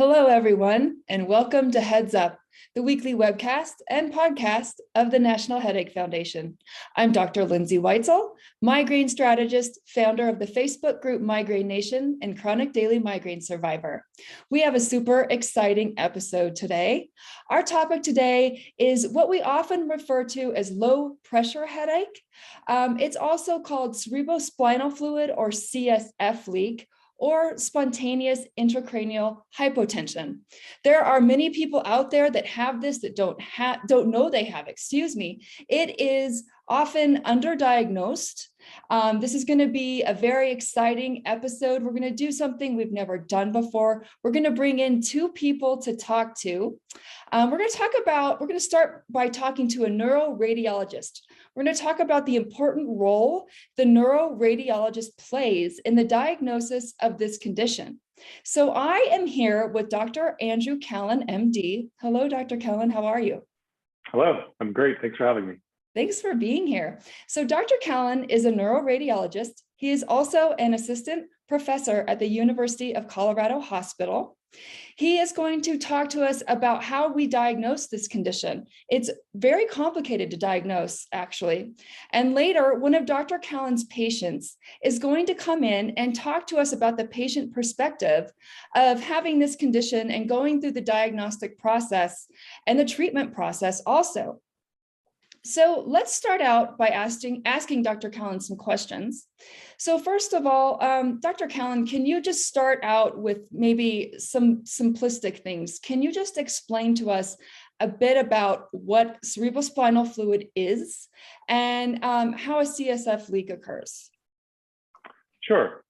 Hello, everyone, and welcome to Heads Up, the weekly webcast and podcast of the National Headache Foundation. I'm Dr. Lindsay Weitzel, migraine strategist, founder of the Facebook group Migraine Nation, and chronic daily migraine survivor. We have a super exciting episode today. Our topic today is what we often refer to as low pressure headache. It's also called cerebrospinal fluid or CSF leak, or spontaneous intracranial hypotension. There are many people out there that have this that don't know they have, It is often underdiagnosed. This is going to be a very exciting episode. We're going to do something we've never done before. We're going to bring in two people to talk to. We're going to start by talking to a neuroradiologist. We're going to talk about the important role the neuroradiologist plays in the diagnosis of this condition. So I am here with Dr. Andrew Callen, MD. Hello, Dr. Callen. How are you? Hello, I'm great. Thanks for having me. Thanks for being here. So Dr. Callen is a neuroradiologist. He is also an assistant professor at the University of Colorado Hospital. He is going to talk to us about how we diagnose this condition. It's very complicated to diagnose, actually. And later, one of Dr. Callen's patients is going to come in and talk to us about the patient perspective of having this condition and going through the diagnostic process and the treatment process also. So let's start out by asking Dr. Callen some questions. So first of all, Dr. Callen, can you just start out with maybe some simplistic things? Can you just explain to us a bit about what cerebrospinal fluid is and how a CSF leak occurs? Sure.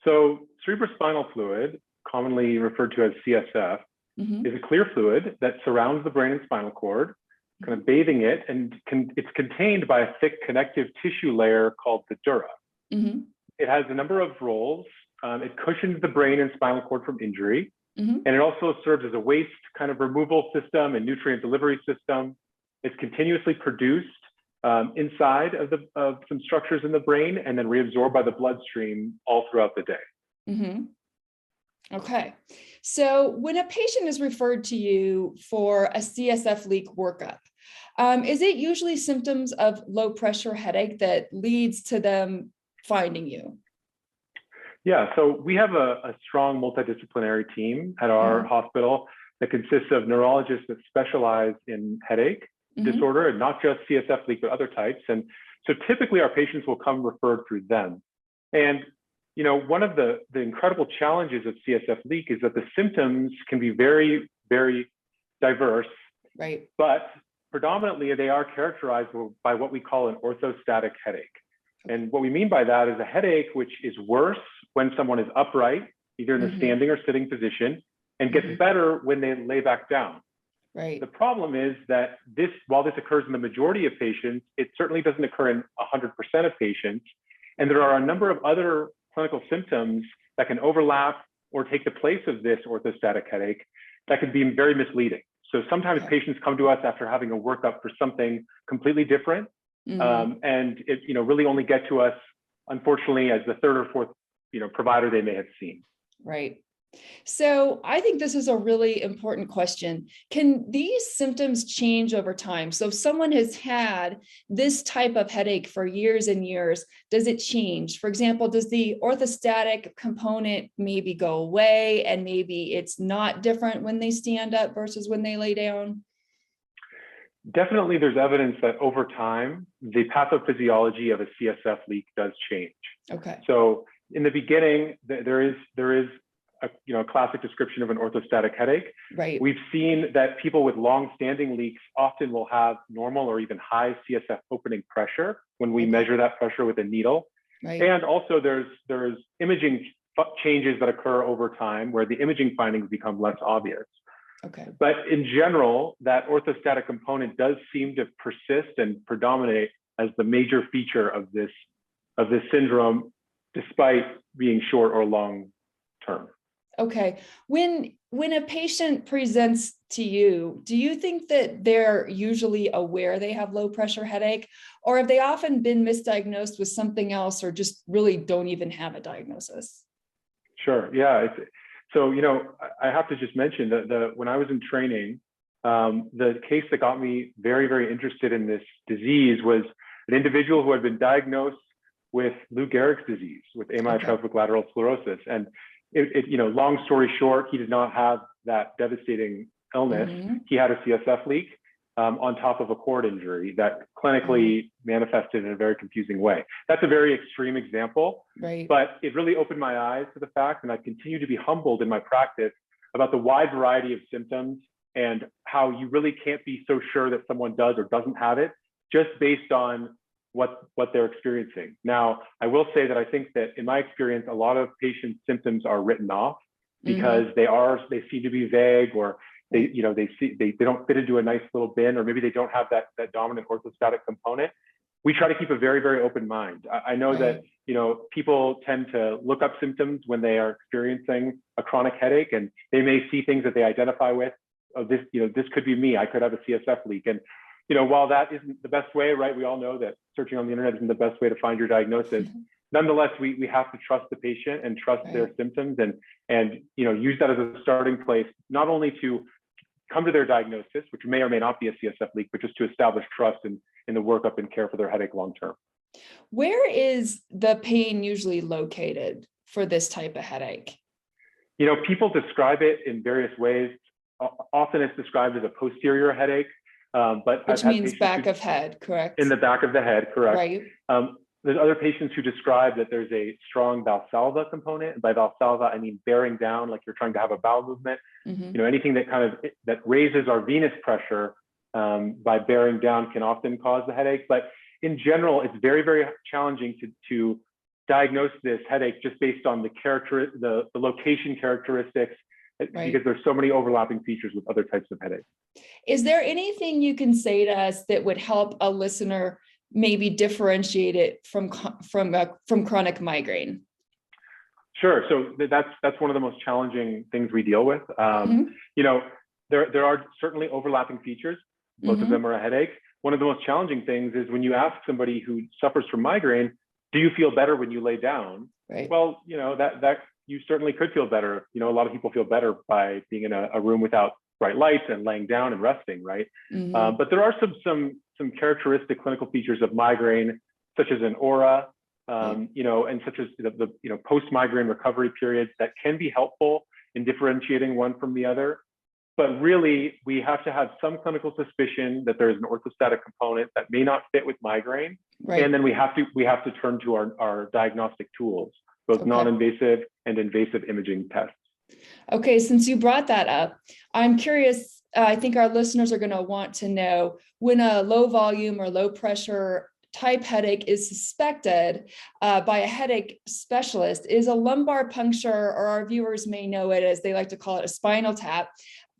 So cerebrospinal fluid, commonly referred to as CSF, is a clear fluid that surrounds the brain and spinal cord, kind of bathing it, and it's contained by a thick connective tissue layer called the dura. It has a number of roles. It cushions the brain and spinal cord from injury, and it also serves as a waste kind of removal system and nutrient delivery system. It's continuously produced inside of some structures in the brain and then reabsorbed by the bloodstream all throughout the day. Okay, so when a patient is referred to you for a CSF leak workup, is it usually symptoms of low pressure headache that leads to them finding you? Yeah, so we have a strong multidisciplinary team at our hospital that consists of neurologists that specialize in headache disorder, and not just CSF leak, but other types. And so typically our patients will come referred through them. And you know, one of the incredible challenges of CSF leak is that the symptoms can be very, very diverse, right? But predominantly they are characterized by what we call an orthostatic headache. And what we mean by that is a headache which is worse when someone is upright, either in the standing or sitting position, and gets better when they lay back down. Right. The problem is that while this occurs in the majority of patients, it certainly doesn't occur in 100% of patients. And there are a number of other clinical symptoms that can overlap or take the place of this orthostatic headache that can be very misleading. So sometimes patients come to us after having a workup for something completely different, and it really only get to us, unfortunately, as the third or fourth provider they may have seen. Right. So I think this is a really important question. Can these symptoms change over time? So if someone has had this type of headache for years and years, does it change? For example, does the orthostatic component maybe go away and maybe it's not different when they stand up versus when they lay down? Definitely, there's evidence that over time, the pathophysiology of a CSF leak does change. Okay. So in the beginning, there is a classic description of an orthostatic headache. Right. We've seen that people with long-standing leaks often will have normal or even high CSF opening pressure when we measure that pressure with a needle. Right. And also there's imaging changes that occur over time where the imaging findings become less obvious. Okay. But in general, that orthostatic component does seem to persist and predominate as the major feature of this syndrome, despite being short or long term. Okay. When a patient presents to you, do you think that they're usually aware they have low pressure headache, or have they often been misdiagnosed with something else or just really don't even have a diagnosis? Sure. Yeah. So, I have to just mention that when I was in training, the case that got me very, very interested in this disease was an individual who had been diagnosed with Lou Gehrig's disease, with amyotrophic lateral sclerosis. And long story short, he did not have that devastating illness. He had a CSF leak on top of a cord injury that clinically manifested in a very confusing way. That's a very extreme example, but it really opened my eyes to the fact, and I continue to be humbled in my practice about the wide variety of symptoms and how you really can't be so sure that someone does or doesn't have it just based on what they're experiencing. Now, I will say that I think that in my experience, a lot of patients' symptoms are written off because they seem to be vague, or they don't fit into a nice little bin, or maybe they don't have that dominant orthostatic component. We try to keep a very, very open mind. I know that people tend to look up symptoms when they are experiencing a chronic headache, and they may see things that they identify with. Oh, this could be me. I could have a CSF leak. And while that isn't the best way, right? We all know that searching on the internet isn't the best way to find your diagnosis. Nonetheless, we have to trust the patient and trust their symptoms, and use that as a starting place, not only to come to their diagnosis, which may or may not be a CSF leak, but just to establish trust in the workup and care for their headache long term. Where is the pain usually located for this type of headache? People describe it in various ways. Often it's described as a posterior headache. Which means back of head, correct? In the back of the head, correct. Right. There's other patients who describe that there's a strong valsalva component. And by valsalva, I mean bearing down, like you're trying to have a bowel movement. Anything that raises our venous pressure by bearing down can often cause the headache. But in general, it's very, very challenging to diagnose this headache just based on the location characteristics, because there's so many overlapping features with other types of headaches. Is there anything you can say to us that would help a listener maybe differentiate it from chronic migraine? Sure. So that's one of the most challenging things we deal with. There are certainly overlapping features. Both of them are a headache. One of the most challenging things is when you ask somebody who suffers from migraine, do you feel better when you lay down? Right. Well, that you certainly could feel better. A lot of people feel better by being in a room without bright lights and laying down and resting, right? But there are some characteristic clinical features of migraine, such as an aura, and such as the post-migraine recovery periods that can be helpful in differentiating one from the other. But really, we have to have some clinical suspicion that there is an orthostatic component that may not fit with migraine, and then we have to turn to our diagnostic tools, both non-invasive and invasive imaging tests. Okay, since you brought that up, I'm curious, I think our listeners are going to want to know, when a low volume or low pressure type headache is suspected by a headache specialist, is a lumbar puncture, or our viewers may know it as they like to call it, a spinal tap,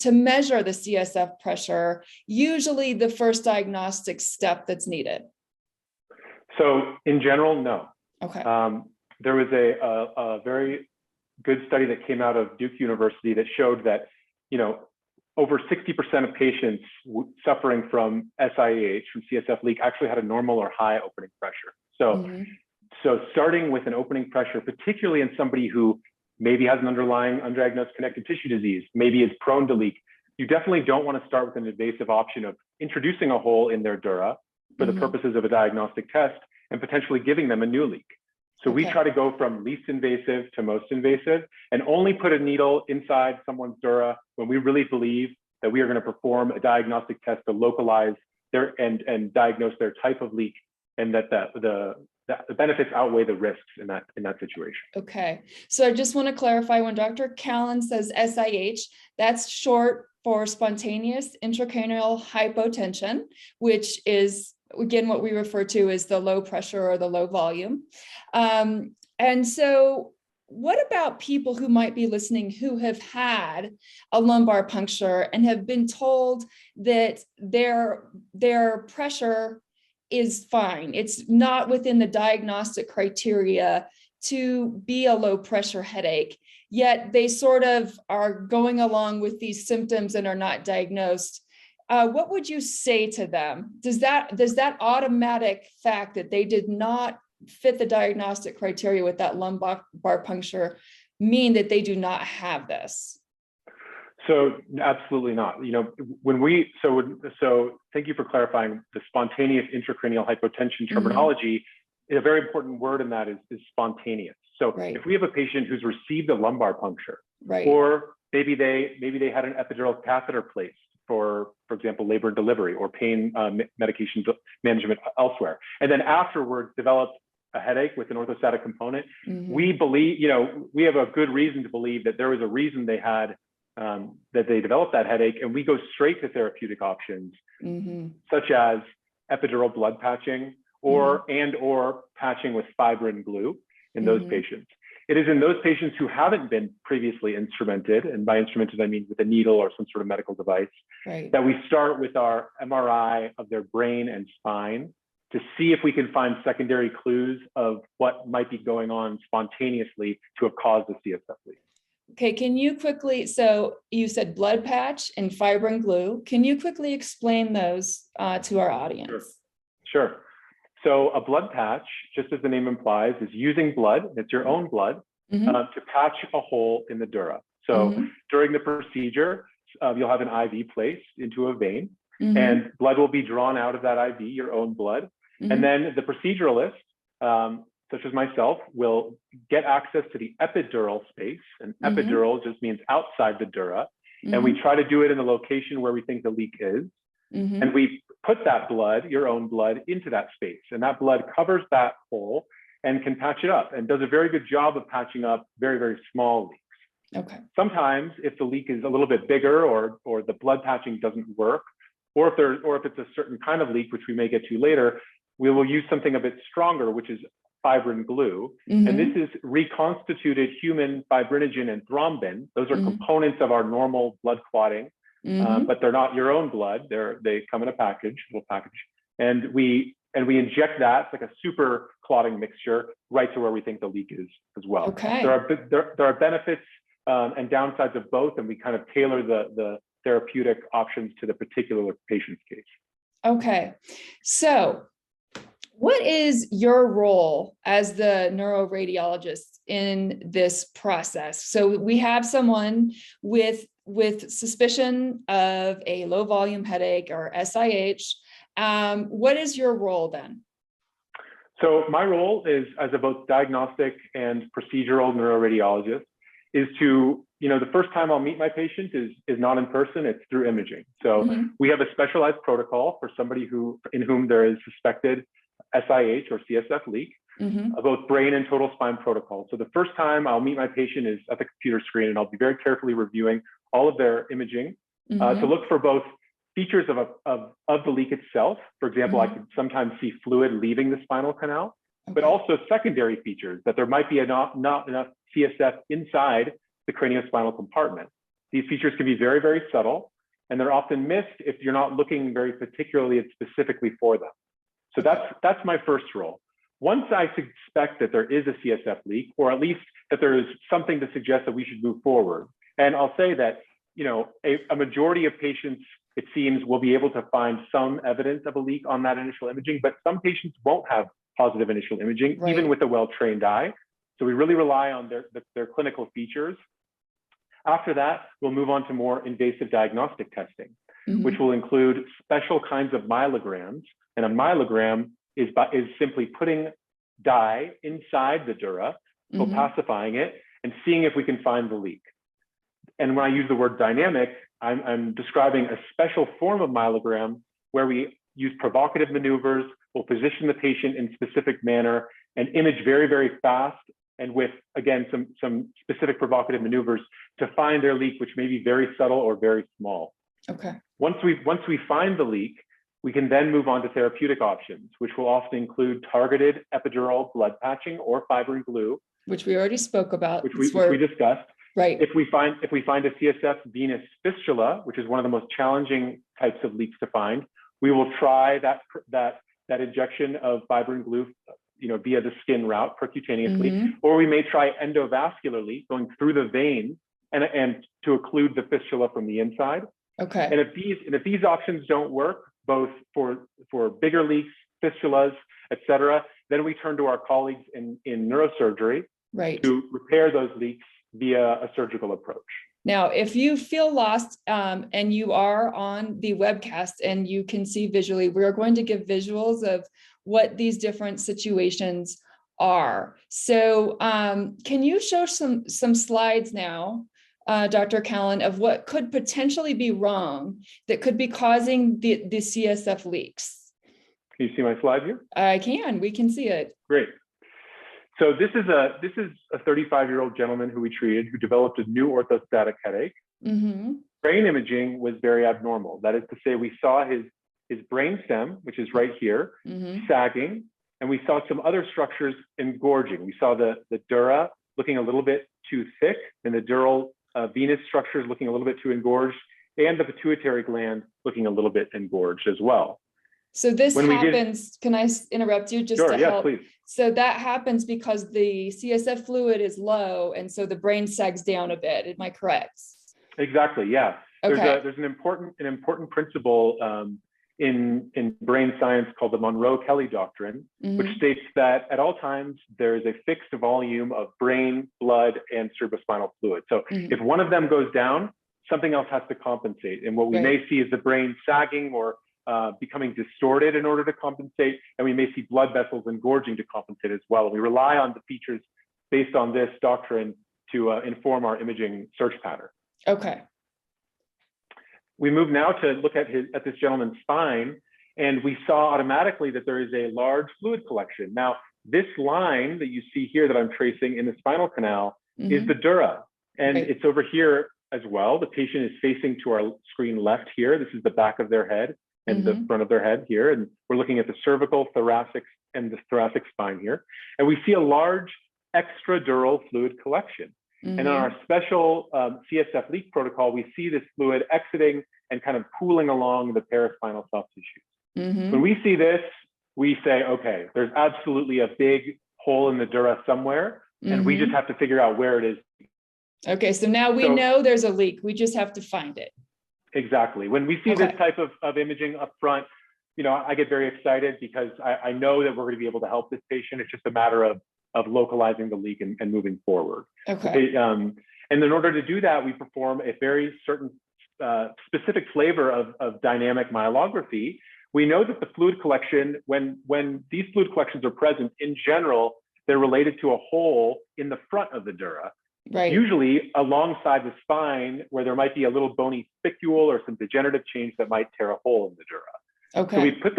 to measure the CSF pressure, usually the first diagnostic step that's needed? So in general, no. Okay. There was a very good study that came out of Duke University that showed that, over 60% of patients suffering from SIH, from CSF leak, actually had a normal or high opening pressure. So starting with an opening pressure, particularly in somebody who maybe has an underlying undiagnosed connective tissue disease, maybe is prone to leak, you definitely don't want to start with an invasive option of introducing a hole in their dura for the purposes of a diagnostic test and potentially giving them a new leak. So we try to go from least invasive to most invasive, and only put a needle inside someone's dura when we really believe that we are going to perform a diagnostic test to localize their and diagnose their type of leak, and that the benefits outweigh the risks in that situation. Okay. So I just want to clarify, when Dr. Callen says SIH, that's short for spontaneous intracranial hypotension, which is, again, what we refer to as the low pressure or the low volume. And so what about people who might be listening who have had a lumbar puncture and have been told that their pressure is fine, it's not within the diagnostic criteria to be a low pressure headache, yet they sort of are going along with these symptoms and are not diagnosed? What would you say to them? Does that automatic fact that they did not fit the diagnostic criteria with that lumbar puncture mean that they do not have this? So absolutely not. So thank you for clarifying the spontaneous intracranial hypotension terminology. A very important word in that is spontaneous. So if we have a patient who's received a lumbar puncture, or maybe they had an epidural catheter placed for example, labor and delivery or pain medication management elsewhere, and then afterwards developed a headache with an orthostatic component, we believe, we have a good reason to believe that there was a reason they had that they developed that headache, and we go straight to therapeutic options, such as epidural blood patching or patching with fibrin glue in those patients. It is in those patients who haven't been previously instrumented, and by instrumented I mean with a needle or some sort of medical device, that we start with our MRI of their brain and spine to see if we can find secondary clues of what might be going on spontaneously to have caused the CSF leak. Okay, can you quickly, so you said blood patch and fibrin glue. Can you quickly explain those to our audience? Sure. So a blood patch, just as the name implies, is using blood, it's your own blood, to patch a hole in the dura. So during the procedure, you'll have an IV placed into a vein, and blood will be drawn out of that IV, your own blood. And then the proceduralist, such as myself, will get access to the epidural space. And epidural just means outside the dura. And we try to do it in the location where we think the leak is. And we put that blood, your own blood, into that space. And that blood covers that hole and can patch it up and does a very good job of patching up very, very small leaks. Okay. Sometimes if the leak is a little bit bigger or the blood patching doesn't work, or if it's a certain kind of leak, which we may get to later, we will use something a bit stronger, which is fibrin glue. And this is reconstituted human fibrinogen and thrombin. Those are components of our normal blood clotting, but they're not your own blood. They come in a little package. And we inject that, it's like a super clotting mixture, right to where we think the leak is as well. Okay. There are benefits and downsides of both, and we kind of tailor the therapeutic options to the particular patient's case. Okay. So what is your role as the neuroradiologist in this process? So we have someone with suspicion of a low volume headache or SIH. What is your role then? So my role is as a both diagnostic and procedural neuroradiologist is to, the first time I'll meet my patient is not in person, it's through imaging. So we have a specialized protocol for somebody in whom there is suspected SIH or CSF leak, both brain and total spine protocol. So the first time I'll meet my patient is at the computer screen, and I'll be very carefully reviewing all of their imaging to look for both features of the leak itself. For example, I could sometimes see fluid leaving the spinal canal, but also secondary features that there might be not enough CSF inside the craniospinal compartment. These features can be very, very subtle, and they're often missed if you're not looking very particularly and specifically for them. So that's my first role. Once I suspect that there is a CSF leak, or at least that there is something to suggest that we should move forward, and I'll say that a majority of patients, it seems, will be able to find some evidence of a leak on that initial imaging, but some patients won't have positive initial imaging, even with a well-trained eye. So we really rely on their clinical features. After that, we'll move on to more invasive diagnostic testing, which will include special kinds of myelograms. And a myelogram is simply putting dye inside the dura, opacifying it, and seeing if we can find the leak. And when I use the word dynamic, I'm describing a special form of myelogram where we use provocative maneuvers, we'll position the patient in a specific manner and image very, very fast, and with, again, some specific provocative maneuvers to find their leak, which may be very subtle or very small. Okay. Once we find the leak, we can then move on to therapeutic options, which will often include targeted epidural blood patching or fibrin glue, which we already spoke about, which we discussed. Right. If we find a CSF venous fistula, which is one of the most challenging types of leaks to find, we will try that injection of fibrin glue, via the skin route percutaneously, or we may try endovascularly, going through the vein and to occlude the fistula from the inside. Okay. And if these options don't work, both for bigger leaks, fistulas, et cetera, then we turn to our colleagues in neurosurgery to repair those leaks via a surgical approach. Now, if you feel lost and you are on the webcast and you can see visually, we're going to give visuals of what these different situations are. So can you show some slides now, Dr. Callen, of what could potentially be wrong that could be causing the CSF leaks? Can you see my slide here? I can, we can see it. Great. So this is a 35-year-old gentleman who we treated who developed a new orthostatic headache. Brain imaging was very abnormal. That is to say, we saw his brain stem, which is right here, sagging, and we saw some other structures engorging. We saw the dura looking a little bit too thick, and the dural venous structures looking a little bit too engorged, and the pituitary gland looking a little bit engorged as well. So this happens, can I interrupt you just to help? Please. So that happens because the CSF fluid is low, and so the brain sags down a bit. Am I correct? Exactly, yeah. Okay. There's an important principle in brain science called the Monroe-Kelly doctrine, which states that at all times there is a fixed volume of brain, blood, and cerebrospinal fluid. So if one of them goes down, something else has to compensate. And what we may see is the brain sagging or becoming distorted in order to compensate, and we may see blood vessels engorging to compensate as well. We rely on the features based on this doctrine to inform our imaging search pattern. Okay. We move now to look at this gentleman's spine, and we saw automatically that there is a large fluid collection. Now, this line that you see here that I'm tracing in the spinal canal is the dura, and it's over here as well. The patient is facing to our screen left here. This is the back of their head and the front of their head here. And we're looking at the cervical, thoracic, and the thoracic spine here. And we see a large extradural fluid collection. And in our special CSF leak protocol, we see this fluid exiting and kind of pooling along the paraspinal soft tissues. When we see this, we say, okay, there's absolutely a big hole in the dura somewhere, and we just have to figure out where it is. Okay, so now we know there's a leak. We just have to find it. Exactly. When we see this type of imaging up front, you know, I get very excited because I know that we're going to be able to help this patient. It's just a matter of localizing the leak and moving forward. Okay. And in order to do that, we perform a very certain specific flavor of dynamic myelography. We know that the fluid collection, when these fluid collections are present, in general, they're related to a hole in the front of the dura. Right. Usually alongside the spine, where there might be a little bony spicule or some degenerative change that might tear a hole in the dura. Okay. So we put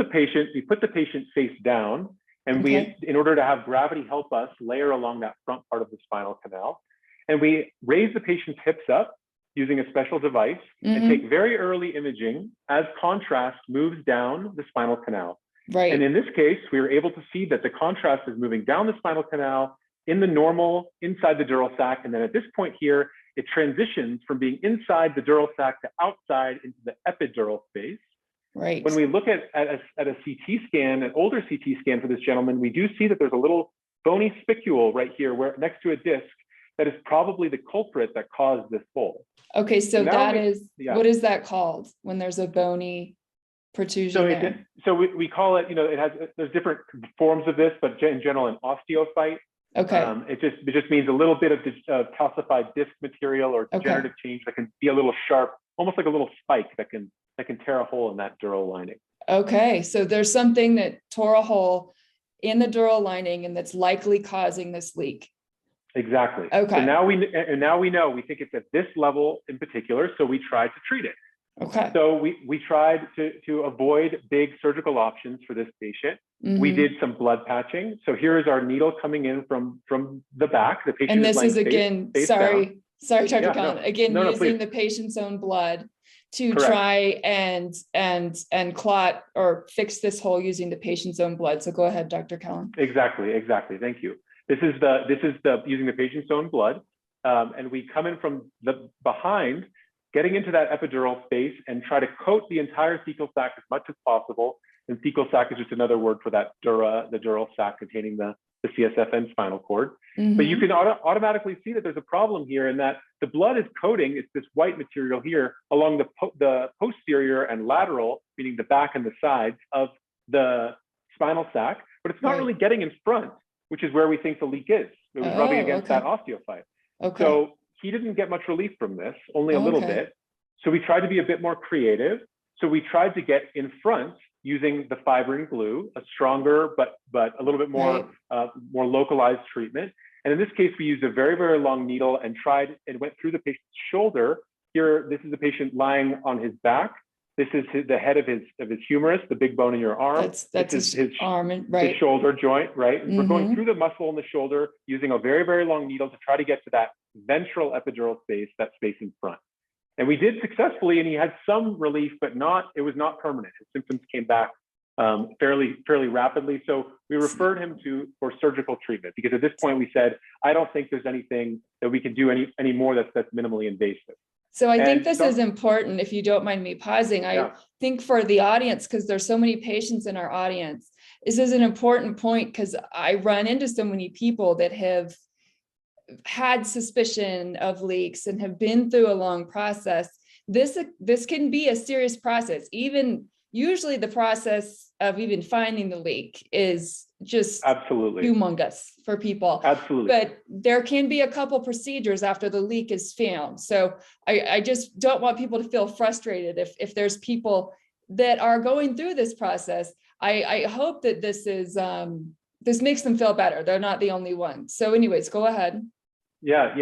the patient face down, and we, in order to have gravity help us, layer along that front part of the spinal canal, and we raise the patient's hips up using a special device and take very early imaging as contrast moves down the spinal canal. Right. And in this case, we were able to see that the contrast is moving down the spinal canal in the normal, inside the dural sac. And then at this point here, it transitions from being inside the dural sac to outside into the epidural space. Right. When we look at a CT scan, an older CT scan for this gentleman, we do see that there's a little bony spicule right here where next to a disc that is probably the culprit that caused this hole. Okay, so what is that called when there's a bony protrusion there? So we call it, you know, there's different forms of this, but in general, an osteophyte. Okay. It just means a little bit of calcified disc material or degenerative change that can be a little sharp, almost like a little spike that can tear a hole in that dural lining. Okay, so there's something that tore a hole in the dural lining and that's likely causing this leak. Exactly. Okay. So now we know, we think it's at this level in particular, so we tried to treat it. Okay. So we tried to avoid big surgical options for this patient. We did some blood patching. So here is our needle coming in from the back. The patient, and this is again, sorry, Dr. Callen, again, using the patient's own blood to try and clot or fix this hole using the patient's own blood. So go ahead, Dr. Callen. Exactly. Thank you. This is using the patient's own blood, and we come in from the behind, getting into that epidural space and try to coat the entire thecal sac as much as possible. And thecal sac is just another word for that dura, the dural sac containing the CSF and spinal cord. But you can automatically see that there's a problem here in that the blood is coating, it's this white material here along the posterior and lateral, meaning the back and the sides of the spinal sac, but it's not really getting in front, which is where we think the leak is. It was rubbing against that osteophyte. Okay. he didn't get much relief from this, only a little bit. So we tried to be a bit more creative. So we tried to get in front using the fibrin glue, a stronger but a little bit more more localized treatment. And in this case, we used a very, very long needle and went through the patient's shoulder. Here, this is the patient lying on his back. This is the head of his humerus, the big bone in your arm. That's his arm, his shoulder joint, right? We're going through the muscle in the shoulder using a very, very long needle to try to get to that ventral epidural space, that space in front. And we did successfully, and he had some relief, but it was not permanent. His symptoms came back fairly rapidly. So we referred him for surgical treatment, because at this point we said, I don't think there's anything that we can do any more that's minimally invasive. So I think this is important, if you don't mind me pausing. I think for the audience, because there's so many patients in our audience, this is an important point, because I run into so many people that have had suspicion of leaks and have been through a long process. This can be a serious process. Even usually the process of even finding the leak is just humongous for people. Absolutely. But there can be a couple procedures after the leak is found. So I just don't want people to feel frustrated if there's people that are going through this process. I hope that this makes them feel better. They're not the only one. So anyways, go ahead. Yeah,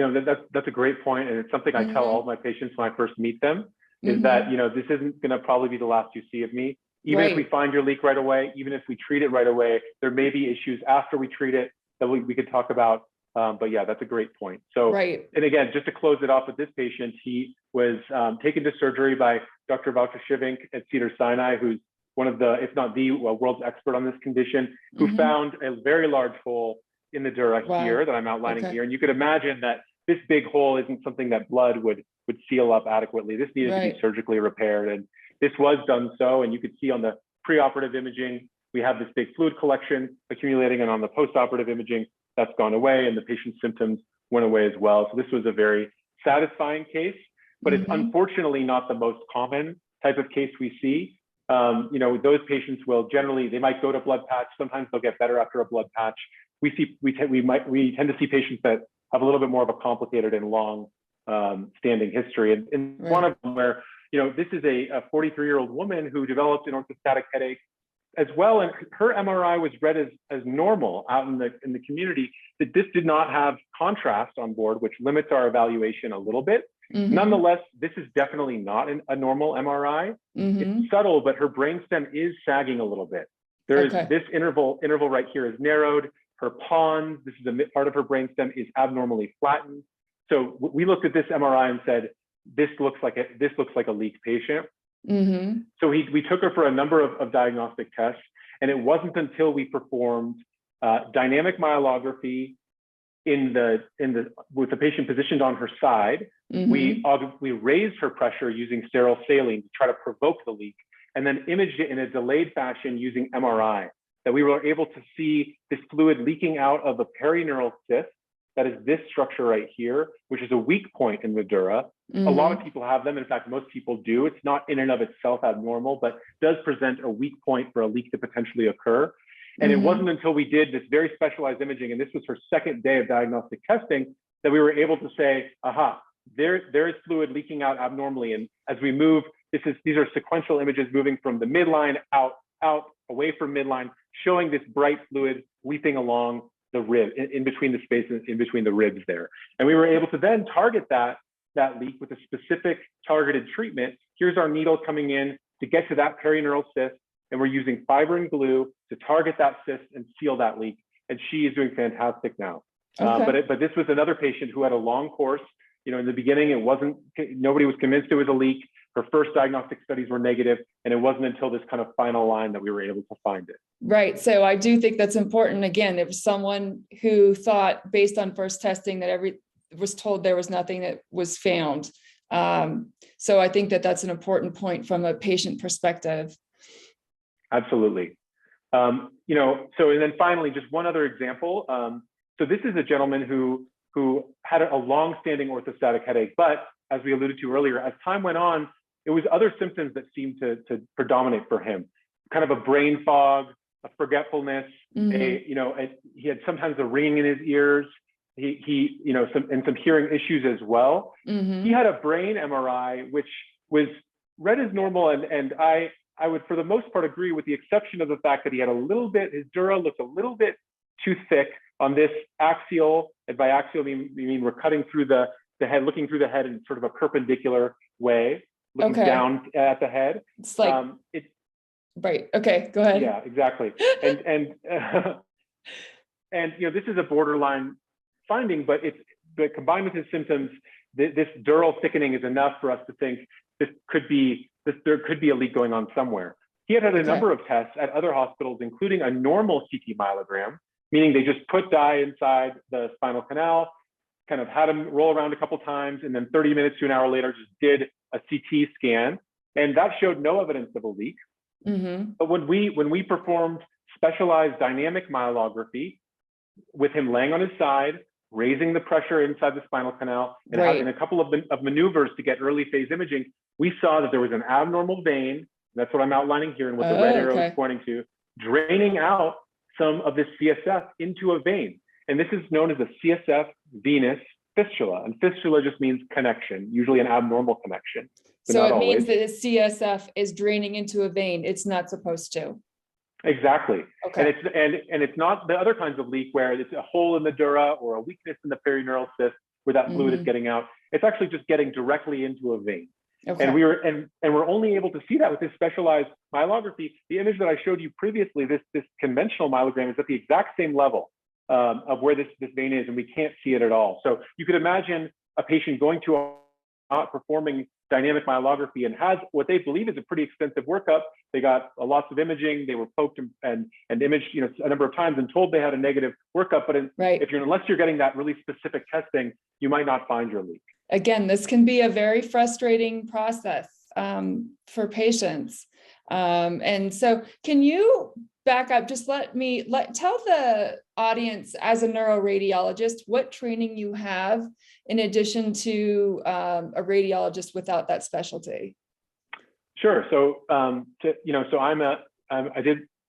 that's a great point. And it's something I tell all of my patients when I first meet them, is that, this isn't going to probably be the last you see of me. Even if we find your leak right away, even if we treat it right away, there may be issues after we treat it that we could talk about. But yeah, that's a great point. So, and again, just to close it off with this patient, he was taken to surgery by Dr. Valtrashivink at Cedars-Sinai, who's one of the, if not the world's expert on this condition, who found a very large hole in the dura here that I'm outlining here. And you could imagine that this big hole isn't something that blood would seal up adequately. This needed to be surgically repaired. And this was done so, and you could see on the preoperative imaging, we have this big fluid collection accumulating, and on the postoperative imaging, that's gone away, and the patient's symptoms went away as well. So this was a very satisfying case, but it's unfortunately not the most common type of case we see. Those patients will generally, they might go to blood patch. Sometimes they'll get better after a blood patch. We tend to see patients that have a little bit more of a complicated and long standing history. And one of them where, this is a 43-year-old woman who developed an orthostatic headache as well. And her MRI was read as normal out in the community, that this did not have contrast on board, which limits our evaluation a little bit. Nonetheless, this is definitely not a normal MRI. It's subtle, but her brainstem is sagging a little bit. There is this interval right here is narrowed. Her pons, this is a part of her brainstem, is abnormally flattened. So we looked at this MRI and said, this looks like a leak patient. So we took her for a number of diagnostic tests, and it wasn't until we performed dynamic myelography with the patient positioned on her side. We raised her pressure using sterile saline to try to provoke the leak, and then imaged it in a delayed fashion using MRI, that we were able to see this fluid leaking out of the perineural cyst. That is this structure right here, which is a weak point in the dura. A lot of people have them. In fact, most people do. It's not in and of itself abnormal, but does present a weak point for a leak to potentially occur. And it wasn't until we did this very specialized imaging, and this was her second day of diagnostic testing, that we were able to say, aha, there is fluid leaking out abnormally. And as we move, these are sequential images moving from the midline out, away from midline, showing this bright fluid leaping along the rib, in between the spaces, in between the ribs there. And we were able to then target that leak with a specific targeted treatment. Here's our needle coming in to get to that perineural cyst, and we're using fibrin glue to target that cyst and seal that leak. And she is doing fantastic now. But this was another patient who had a long course. In the beginning, nobody was convinced it was a leak. Her first diagnostic studies were negative, and it wasn't until this kind of final line that we were able to find it. Right. So I do think that's important. Again, it was someone who thought, based on first testing, that was told there was nothing that was found. So I think that's an important point from a patient perspective. Absolutely. And then finally, just one other example. So this is a gentleman who had a long-standing orthostatic headache, but as we alluded to earlier, as time went on, it was other symptoms that seemed to predominate for him. Kind of a brain fog, a forgetfulness, he had sometimes a ringing in his ears. he some hearing issues as well. He had a brain MRI, which was read as normal. And I would, for the most part, agree, with the exception of the fact that he had his dura looked a little bit too thick on this axial. And by axial, we mean we're cutting through the head, looking through the head in sort of a perpendicular way, looking down at the head. It's like, right. Okay, go ahead. Yeah, exactly. And this is a borderline finding, but combined with his symptoms, this dural thickening is enough for us to think there could be a leak going on somewhere. He had a number of tests at other hospitals, including a normal CT myelogram, meaning they just put dye inside the spinal canal, kind of had him roll around a couple times, and then 30 minutes to an hour later just did a CT scan, and that showed no evidence of a leak. But when we performed specialized dynamic myelography with him laying on his side, raising the pressure inside the spinal canal, and having a couple of maneuvers to get early phase imaging, we saw that there was an abnormal vein. That's what I'm outlining here and what the red arrow is pointing to, draining out some of this CSF into a vein. And this is known as a CSF venous fistula. And fistula just means connection, usually an abnormal connection. So it means that the CSF is draining into a vein. It's not supposed to. Exactly. Okay. And it's not the other kinds of leak where it's a hole in the dura or a weakness in the perineural cyst where that fluid is getting out. It's actually just getting directly into a vein. Okay. And we're only able to see that with this specialized myelography. The image that I showed you previously, this conventional myelogram, is at the exact same level of where this vein is, and we can't see it at all. So you could imagine a patient going to performing dynamic myelography and has what they believe is a pretty extensive workup. They got lots of imaging. They were poked and imaged, a number of times and told they had a negative workup. But unless you're getting that really specific testing, you might not find your leak. Again, this can be a very frustrating process for patients. And so can you back up? Just tell the audience, as a neuroradiologist, what training you have in addition to a radiologist without that specialty. Sure. So,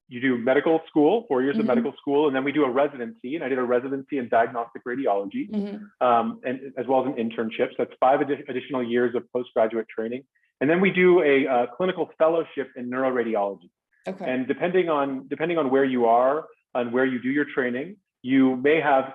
you do medical school, 4 years of medical school, and then we do a residency, and I did a residency in diagnostic radiology, and as well as an internship. So that's 5 additional years of postgraduate training. And then we do a clinical fellowship in neuroradiology. Okay. And depending on where you are and where you do your training, you may have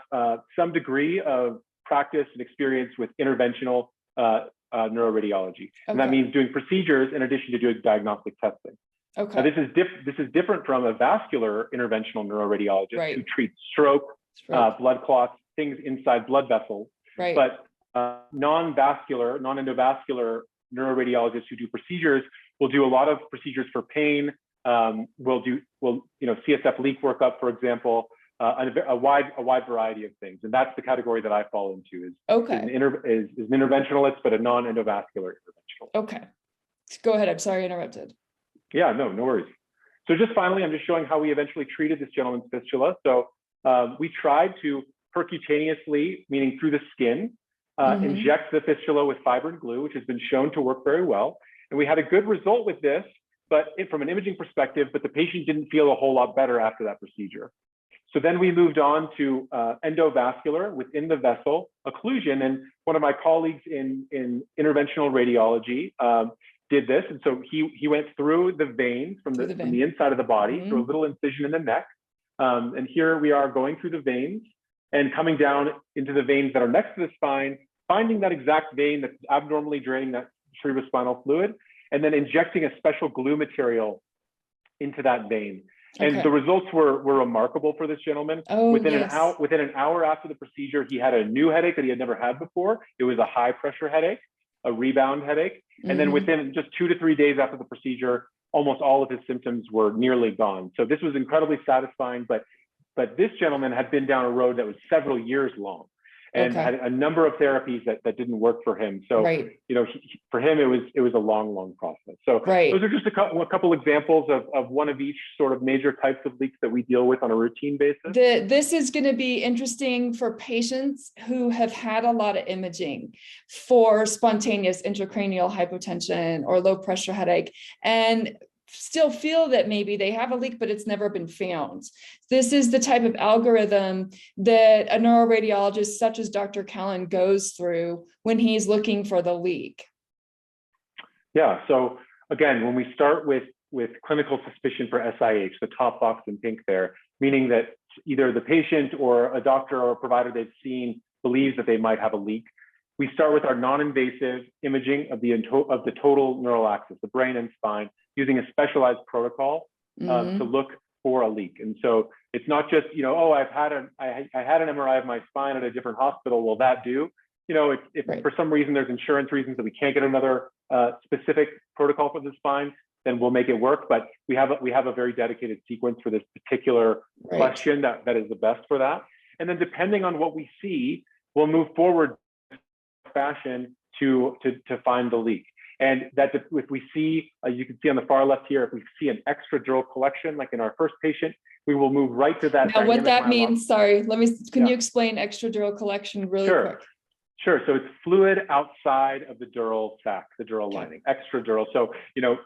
some degree of practice and experience with interventional neuroradiology. Okay. And that means doing procedures in addition to doing diagnostic testing. Okay. Now, this is different from a vascular interventional neuroradiologist who treats stroke, blood clots, things inside blood vessels. Right. But non-vascular, non-endovascular neuroradiologists who do procedures will do a lot of procedures for pain. We'll CSF leak workup, for example, a wide variety of things, and that's the category that I fall into. Is an interventionalist, but a non-endovascular interventionalist. Okay, go ahead. I'm sorry I interrupted. Yeah, no worries. So just finally, I'm just showing how we eventually treated this gentleman's fistula. So we tried to percutaneously, meaning through the skin, inject the fistula with fibrin glue, which has been shown to work very well. And we had a good result with this, but from an imaging perspective, but the patient didn't feel a whole lot better after that procedure. So then we moved on to endovascular within the vessel occlusion. And one of my colleagues in interventional radiology did this. And so he went through the veins from the inside of the body, through a little incision in the neck. And here we are going through the veins and coming down into the veins that are next to the spine, finding that exact vein that's abnormally draining that cerebrospinal fluid, and then injecting a special glue material into that vein. And the results were remarkable for this gentleman. Within an hour after the procedure, he had a new headache that he had never had before. It was a high pressure headache, a rebound headache. And then within just 2 to 3 days after the procedure, almost all of his symptoms were nearly gone. So this was incredibly satisfying, but this gentleman had been down a road that was several years long and had a number of therapies that didn't work for him. So, for him, it was a long process. So those are just a couple examples of one of each sort of major types of leaks that we deal with on a routine basis. This is going to be interesting for patients who have had a lot of imaging for spontaneous intracranial hypotension or low pressure headache. And still feel that maybe they have a leak, but it's never been found. This is the type of algorithm that a neuroradiologist such as Dr. Callen goes through when he's looking for the leak. Yeah, so again, when we start with clinical suspicion for SIH, the top box in pink there, meaning that either the patient or a doctor or a provider they've seen believes that they might have a leak, we start with our non-invasive imaging of the total neural axis, the brain and spine, using a specialized protocol to look for a leak. And so it's not just, oh, I had an MRI of my spine at a different hospital. Will that do? If Right. for some reason there's insurance reasons that we can't get another specific protocol for the spine, then we'll make it work. But we have a very dedicated sequence for this particular question that is the best for that. And then depending on what we see, we'll move forward fashion to find the leak. And that if we see, you can see on the far left here, if we see an extradural collection, like in our first patient, we will move right to that. Now, what that means, sorry, can you explain extradural collection really quick? Sure. So it's fluid outside of the dural sac, the dural lining, extradural. So,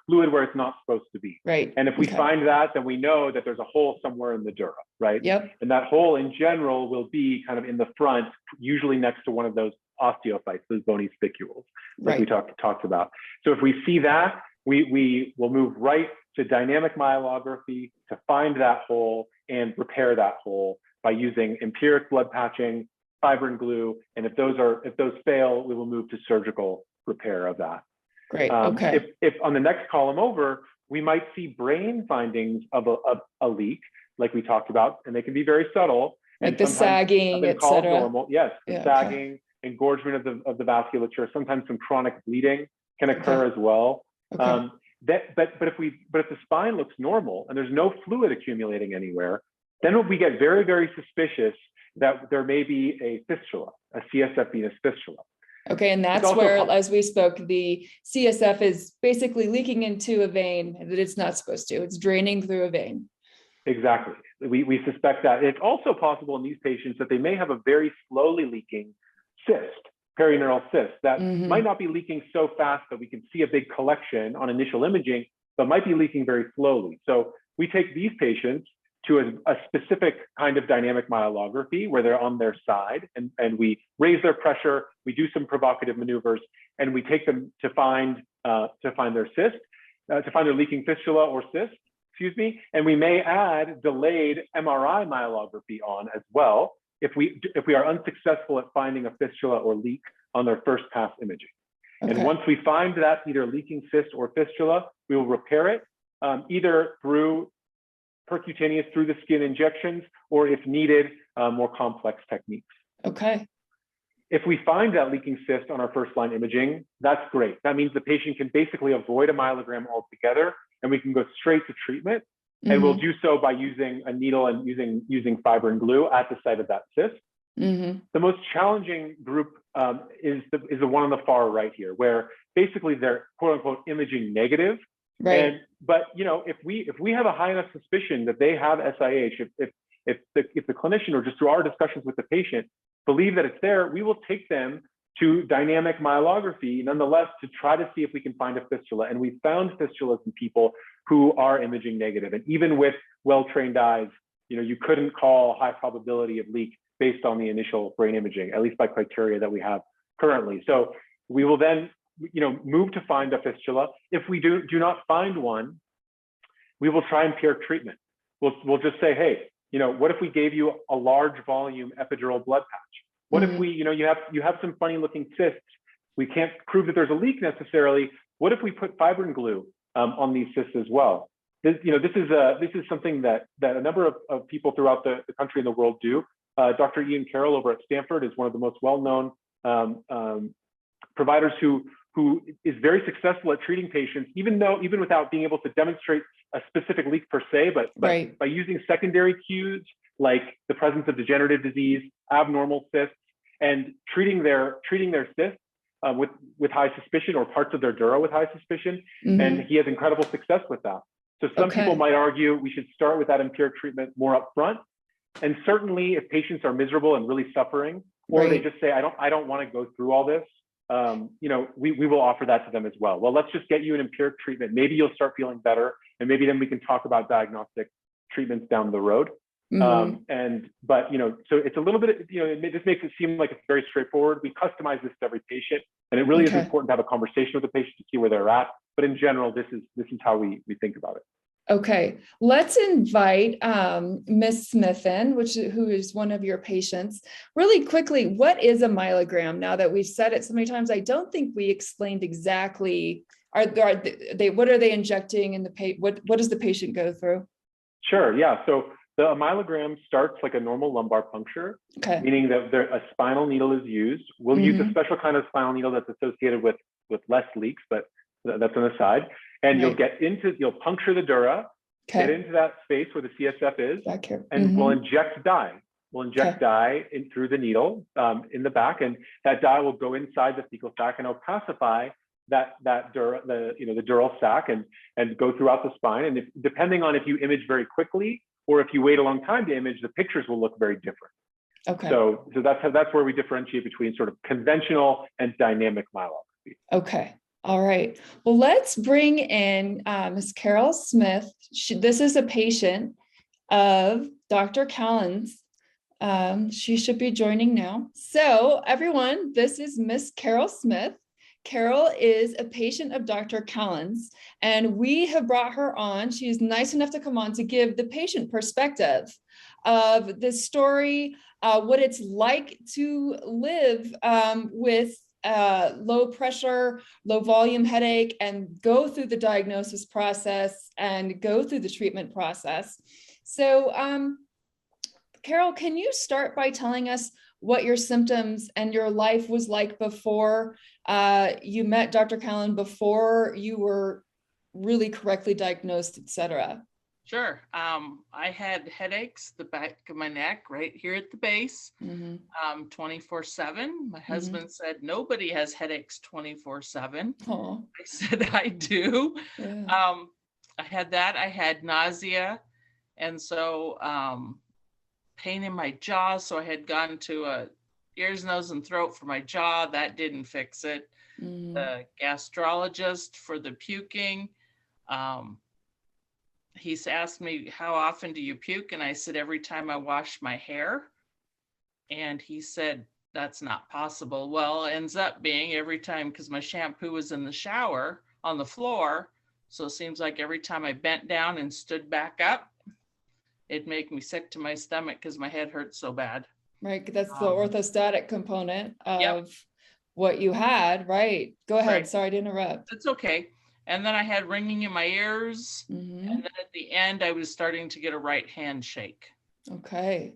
fluid where it's not supposed to be. Right. And if we find that, then we know that there's a hole somewhere in the dura, right? Yep. And that hole in general will be kind of in the front, usually next to one of those osteophytes, those bony spicules, like we talked about. So if we see that, we will move right to dynamic myelography to find that hole and repair that hole by using empiric blood patching, fibrin glue, and if those fail, we will move to surgical repair of that. Great. Okay. If on the next column over, we might see brain findings of a leak, like we talked about, and they can be very subtle, like the sagging, etc. Normal, yes, the sagging, engorgement of the vasculature. Sometimes some chronic bleeding can occur as well. But if the spine looks normal and there's no fluid accumulating anywhere, then we get very, very suspicious that there may be a fistula, a CSF venous fistula. Okay, and that's where, as we spoke, the CSF is basically leaking into a vein that it's not supposed to. It's draining through a vein. Exactly. We suspect that. It's also possible in these patients that they may have a very slowly leaking cyst, perineural cyst, that might not be leaking so fast that we can see a big collection on initial imaging, but might be leaking very slowly. So we take these patients to a specific kind of dynamic myelography where they're on their side, and we raise their pressure, we do some provocative maneuvers, and we take them to find their cyst, to find their leaking fistula or cyst, and we may add delayed MRI myelography on as well if we are unsuccessful at finding a fistula or leak on their first pass imaging. And once we find that either leaking cyst or fistula, we will repair it either through percutaneous, through the skin injections, or if needed, more complex techniques. Okay. If we find that leaking cyst on our first line imaging, that's great. That means the patient can basically avoid a myelogram altogether, and we can go straight to treatment. And we'll do so by using a needle and using fibrin glue at the site of that cyst. The most challenging group is the one on the far right here, where basically they're quote unquote imaging negative. Right. But if we have a high enough suspicion that they have SIH, if the clinician or just through our discussions with the patient believe that it's there, we will take them to dynamic myelography nonetheless to try to see if we can find a fistula. And we found fistulas in people who are imaging negative. And even with well-trained eyes, you couldn't call high probability of leak based on the initial brain imaging, at least by criteria that we have currently. So we will then move to find a fistula. If we do not find one, we will try empiric treatment. We'll just say, hey, what if we gave you a large volume epidural blood patch? What if we, you have some funny looking cysts. We can't prove that there's a leak necessarily. What if we put fibrin glue on these cysts as well? This is something that a number of people throughout the country and the world do. Dr. Ian Carroll over at Stanford is one of the most well-known providers who is very successful at treating patients, even without being able to demonstrate a specific leak per se, but by using secondary cues like the presence of degenerative disease, abnormal cysts, and treating their cysts with high suspicion or parts of their dura with high suspicion. And he has incredible success with that. So some people might argue we should start with that empiric treatment more upfront. And certainly if patients are miserable and really suffering, or they just say, I don't want to go through all this, we will offer that to them as well. Well, let's just get you an empiric treatment. Maybe you'll start feeling better, and maybe then we can talk about diagnostic treatments down the road. So it's a little bit, this makes it seem like it's very straightforward. We customize this to every patient, and it really is important to have a conversation with the patient to see where they're at. But in general, this is how we think about it. Okay, let's invite Ms. Smith in, who is one of your patients. Really quickly, what is a myelogram? Now that we've said it so many times, I don't think we explained exactly. What are they injecting in the what does the patient go through? Sure, yeah. So the myelogram starts like a normal lumbar puncture, meaning that a spinal needle is used. We'll use a special kind of spinal needle that's associated with less leaks, but that's on the side. And you'll puncture the dura, get into that space where the CSF is, and we'll inject dye. We'll inject dye in through the needle in the back, and that dye will go inside the fecal sac and opacify that the dural sac and go throughout the spine. And depending on if you image very quickly or if you wait a long time to image, the pictures will look very different. Okay. So that's where we differentiate between sort of conventional and dynamic myelography. Okay. All right. Well, let's bring in Ms. Carol Smith. This is a patient of Dr. Callen's. She should be joining now. So everyone, this is Ms. Carol Smith. Carol is a patient of Dr. Callen's, and we have brought her on. She's nice enough to come on to give the patient perspective of the story, what it's like to live with low pressure, low volume headache, and go through the diagnosis process and go through the treatment process. So Carol, can you start by telling us what your symptoms and your life was like before you met Dr. Callen, before you were really correctly diagnosed, et cetera? Sure. I had headaches, the back of my neck, right here at the base, 24/7. My husband said, nobody has headaches 24/7. I said, I do. Yeah. I had that. I had nausea. And so pain in my jaw. So I had gone to a ears, nose, and throat for my jaw. That didn't fix it. The gastrologist for the puking. He's asked me, how often do you puke? And I said, every time I wash my hair. And he said, that's not possible. Well, it ends up being every time, because my shampoo was in the shower on the floor. So it seems like every time I bent down and stood back up, it'd make me sick to my stomach because my head hurts so bad. Right, that's the orthostatic component of what you had, right? Go ahead, right. Sorry to interrupt. It's okay. And then I had ringing in my ears. And then at the end, I was starting to get a right hand shake. Okay.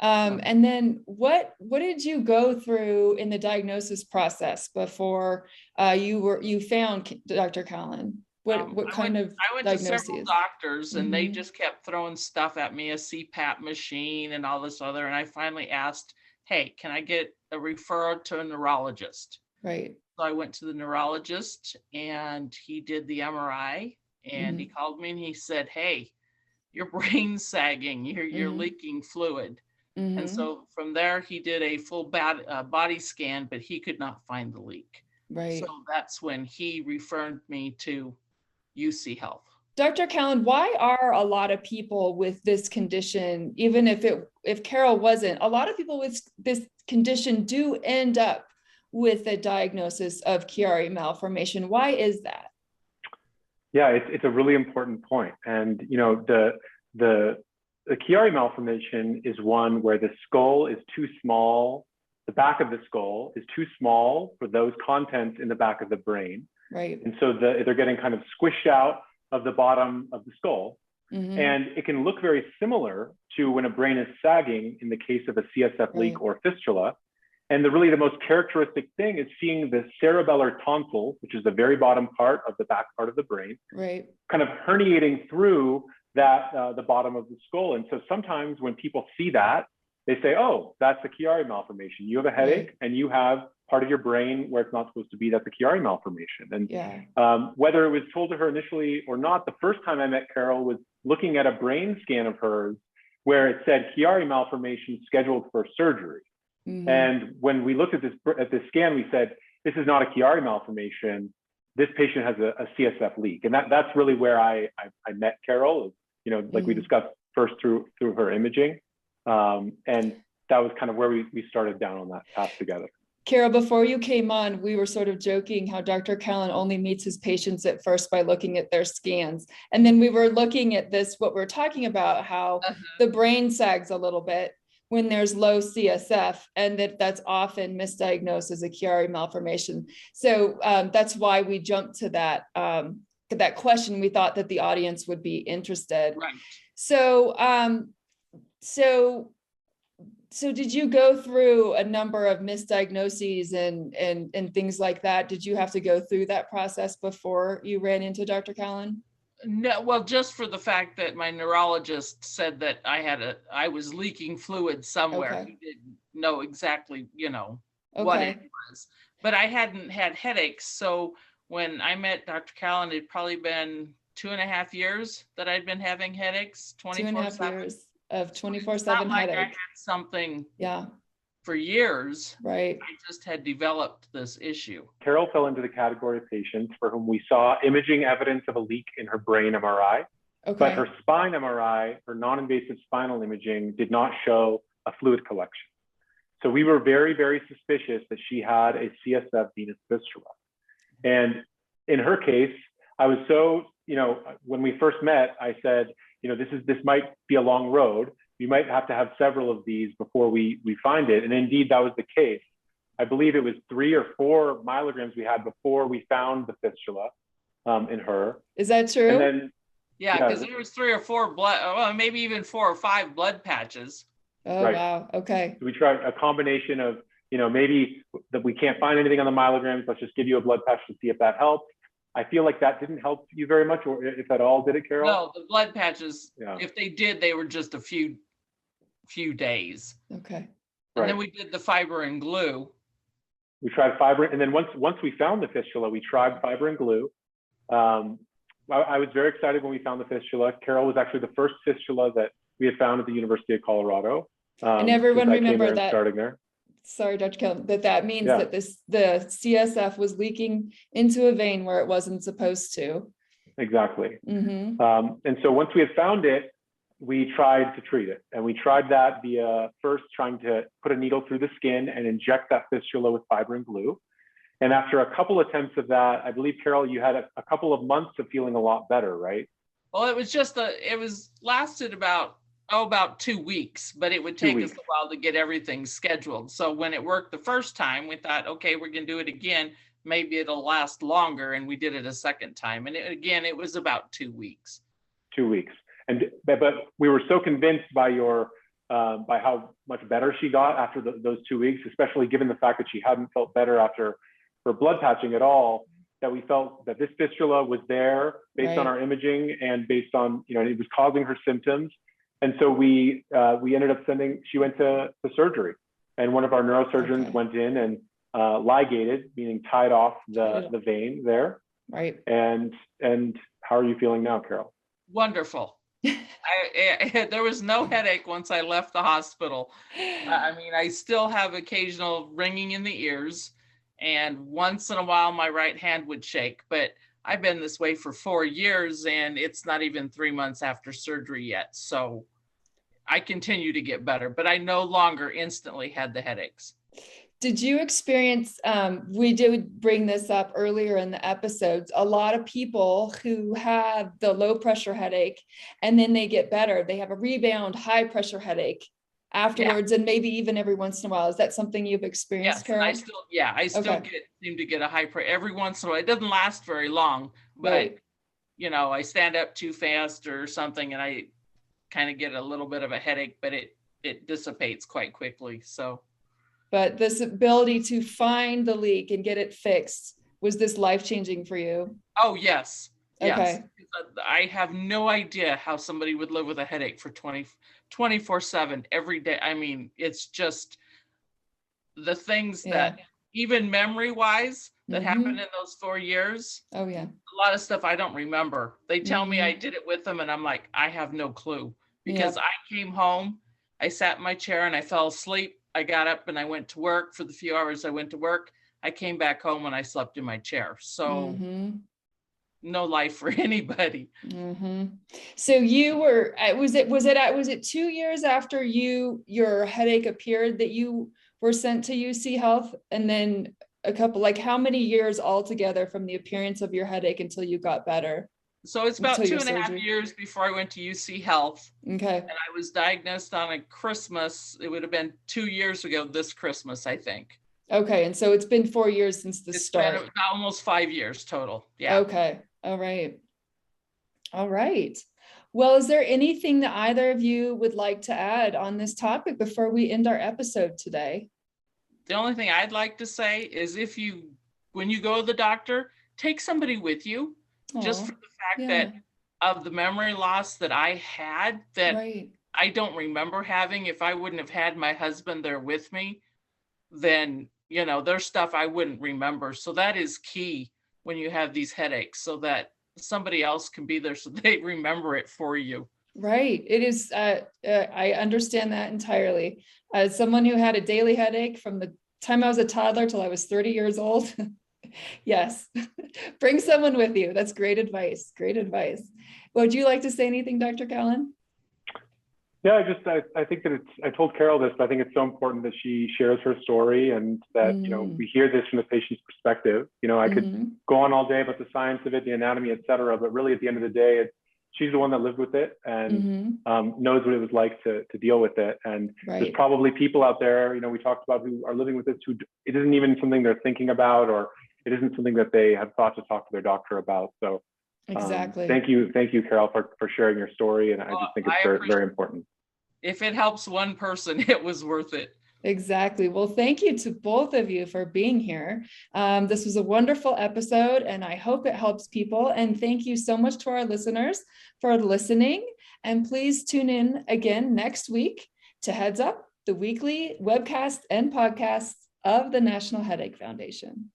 And then what did you go through in the diagnosis process before you found Dr. Callen? What kind of I went diagnoses? To several doctors, and they just kept throwing stuff at me, a CPAP machine and all this other. And I finally asked, hey, can I get a referral to a neurologist? Right. So I went to the neurologist, and he did the MRI, and he called me and he said, hey, your brain's sagging, you're leaking fluid. And so from there, he did a full body scan, but he could not find the leak. Right. So that's when he referred me to UC Health. Dr. Callen, why are a lot of people with this condition, even if Carol wasn't, a lot of people with this condition do end up with a diagnosis of Chiari malformation? Why is that? Yeah, it's a really important point. And the Chiari malformation is one where the skull is too small. The back of the skull is too small for those contents in the back of the brain. Right. And so they're getting kind of squished out of the bottom of the skull. And it can look very similar to when a brain is sagging in the case of a CSF leak or fistula. And the most characteristic thing is seeing the cerebellar tonsil, which is the very bottom part of the back part of the brain, kind of herniating through that the bottom of the skull. And so sometimes when people see that, they say, oh, that's a Chiari malformation. You have a headache and you have part of your brain where it's not supposed to be, that's a Chiari malformation. And whether it was told to her initially or not, the first time I met Carol was looking at a brain scan of hers where it said Chiari malformation scheduled for surgery. And when we looked at this scan, we said, this is not a Chiari malformation. This patient has a CSF leak. And that's really where I met Carol, you know, like we discussed first through her imaging. And that was kind of where we started down on that path together. Carol, before you came on, we were sort of joking how Dr. Callen only meets his patients at first by looking at their scans. And then we were looking at this, what we're talking about, how the brain sags a little bit when there's low CSF, and that's often misdiagnosed as a Chiari malformation. So that's why we jumped to that question. We thought that the audience would be interested. Right. So did you go through a number of misdiagnoses and things like that? Did you have to go through that process before you ran into Dr. Callen? No, well, just for the fact that my neurologist said that I was leaking fluid somewhere. Okay. He didn't know exactly, what Okay. it was. But I hadn't had headaches. So when I met Dr. Callen, it'd probably been 2.5 years that I'd been having headaches, 24/7. 2.5 years of 24/7 It's not like I headache. had something Yeah, for years. right. I just had developed this issue. Carol fell into the category of patients for whom we saw imaging evidence of a leak in her brain MRI, but Okay. her spine MRI, her non-invasive spinal imaging, did not show a fluid collection. So we were very, very suspicious that she had a CSF venous fistula. And in her case, I was so, when we first met, I said, this might be a long road. You might have to have several of these before we find it. And indeed, that was the case. I believe it was 3 or 4 myelograms we had before we found the fistula in her. Is that true? And then, Yeah, because there was 3 or 4 well, maybe even 4 or 5 blood patches. Oh, right. Wow. Okay. we tried a combination of, maybe that we can't find anything on the myelograms. Let's just give you a blood patch to see if that helps. I feel like that didn't help you very much, or if at all, did it, Carol? No, the blood patches, Yeah. if they did, they were just a few days. Okay. And then we did the fiber and glue. We tried fiber, and then once we found the fistula, we tried fiber and glue. I was very excited when we found the fistula. Carol was actually the first fistula that we had found at the University of Colorado. And everyone remember that. Starting there. Sorry, Dr. Callen, that means that the CSF was leaking into a vein where it wasn't supposed to. Exactly. Mm-hmm. And so once we had found it, we tried to treat it. And we tried that via first trying to put a needle through the skin and inject that fistula with fiber and glue. And after a couple attempts of that, I believe, Carol, you had a couple of months of feeling a lot better, right? Well, it was just lasted about 2 weeks, but it would take us a while to get everything scheduled. So when it worked the first time, we thought, okay, we're going to do it again. Maybe it'll last longer. And we did it a second time. And it was about 2 weeks. 2 weeks. But we were so convinced by by how much better she got after those 2 weeks, especially given the fact that she hadn't felt better after her blood patching at all, that we felt that this fistula was there based on our imaging and based on, it was causing her symptoms. And so we ended up she went to surgery, and one of our neurosurgeons went in and ligated, meaning tied off the vein there. Right. And how are you feeling now, Carol? Wonderful. There was no headache once I left the hospital. I still have occasional ringing in the ears, and once in a while my right hand would shake, but I've been this way for 4 years and it's not even 3 months after surgery yet. So I continue to get better, but I no longer instantly had the headaches. Did you experience, we did bring this up earlier in the episodes, a lot of people who have the low pressure headache and then they get better, they have a rebound high pressure headache afterwards, and maybe even every once in a while. Is that something you've experienced, Carol? I still seem to get a high pressure every once in a while. It doesn't last very long, but I stand up too fast or something and I kind of get a little bit of a headache, but it dissipates quite quickly. So. But this ability to find the leak and get it fixed, was this life-changing for you? Oh, yes. Okay. Yes. I have no idea how somebody would live with a headache for 24/7 every day. It's just the things that even memory-wise that happened in those 4 years. Oh, yeah. A lot of stuff I don't remember. They tell me I did it with them and I'm like, I have no clue, because I came home, I sat in my chair and I fell asleep. I got up and I went to work for the few hours I went to work. I came back home and I slept in my chair. So no life for anybody. So you were, was it 2 years after your headache appeared that you were sent to UC Health? And then a couple, like how many years altogether from the appearance of your headache until you got better? So it's about 2.5 years before I went to UC Health. Okay. And I was diagnosed on a Christmas. It would have been 2 years ago this Christmas, I think. Okay. And so it's been 4 years since the start. It's been almost 5 years total. Yeah. Okay. All right. All right. Well, is there anything that either of you would like to add on this topic before we end our episode today? The only thing I'd like to say is when you go to the doctor, take somebody with you. Just for the fact that of the memory loss that I had that I don't remember having. If I wouldn't have had my husband there with me, then, there's stuff I wouldn't remember. So that is key when you have these headaches, so that somebody else can be there so they remember it for you. Right. It is. I understand that entirely. As someone who had a daily headache from the time I was a toddler till I was 30 years old. Yes. Bring someone with you. That's great advice. Great advice. Would you like to say anything, Dr. Callen? Yeah, I think that I told Carol this, but I think it's so important that she shares her story and that, we hear this from the patient's perspective. I could go on all day about the science of it, the anatomy, et cetera, but really at the end of the day, she's the one that lived with it and knows what it was like to deal with it. And there's probably people out there, we talked about, who are living with this, who it isn't even something they're thinking about, or it isn't something that they have thought to talk to their doctor about. So exactly. Thank you, Carol, for sharing your story. And I just think it's very, very important. If it helps one person, it was worth it. Exactly. Well, thank you to both of you for being here. This was a wonderful episode, and I hope it helps people. And thank you so much to our listeners for listening. And please tune in again next week to Heads Up, the weekly webcast and podcast of the National Headache Foundation.